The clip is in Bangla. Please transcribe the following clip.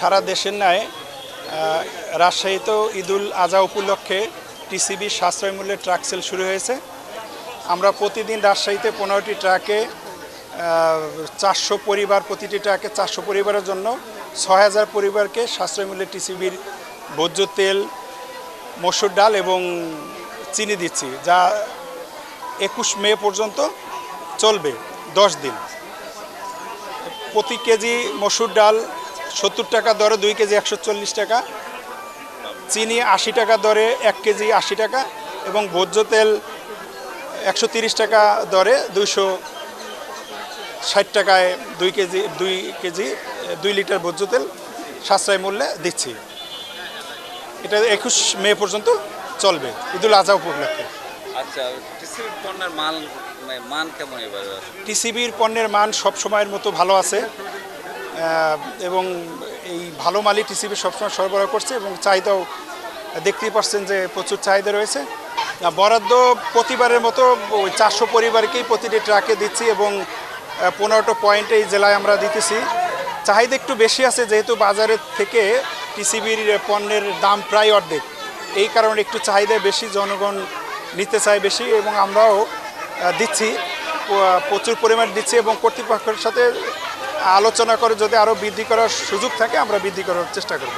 সারা দেশের ন্যায় রাজশাহীতেও ঈদুল আজহা উপলক্ষে টিসিবি সাশ্রয় মূল্যে ট্রাক সেল শুরু হয়েছে। আমরা প্রতিদিন রাজশাহীতে 15টি ট্রাকে 400 পরিবার, প্রতিটি ট্রাকে 400 পরিবারের জন্য 6000 পরিবারকে সাশ্রয় মূল্যে টিসিবির ভোজ্য তেল, মসুর ডাল এবং চিনি দিচ্ছি, যা 21 মে পর্যন্ত চলবে 10 দিন। প্রতি কেজি মসুর ডাল 70 টাকা দরে 2 কেজি 140 টাকা, চিনি 80 টাকা দরে 1 কেজি 80 টাকা এবং ভোজ্য তেল 130 টাকা দরে 260 টাকায় 2 লিটার ভোজ্য তেল সাশ্রয় মূল্যে দিচ্ছি। এটা 21 মে পর্যন্ত চলবে ঈদুল আজহা উপলক্ষে। আচ্ছা, টিসিবির পণ্যের মান কেমন এবার? টিসিবির পণ্যের মান সব সময়ের মতো ভালো আছে এবং এই ভালো মালই টিসিবি সবসময় সরবরাহ করছে এবং চাহিদাও দেখতেই পাচ্ছেন যে প্রচুর চাহিদা রয়েছে। বরাদ্দ প্রতিবারের মতো ওই 400 পরিবারকেই প্রতিটি ট্রাকে দিচ্ছি এবং 15টা পয়েন্টে এই জেলায় আমরা দিতেছি। চাহিদা একটু বেশি আছে যেহেতু বাজারের থেকে টিসিবির পণ্যের দাম প্রায় অর্ধেক, এই কারণে একটু চাহিদা বেশি, জনগণ নিতে চায় বেশি এবং আমরাও দিচ্ছি, প্রচুর পরিমাণ দিচ্ছি এবং কর্তৃপক্ষের সাথে আলোচনা করে যদি আরও বৃদ্ধি করার সুযোগ থাকে আমরা বৃদ্ধি করার চেষ্টা করব।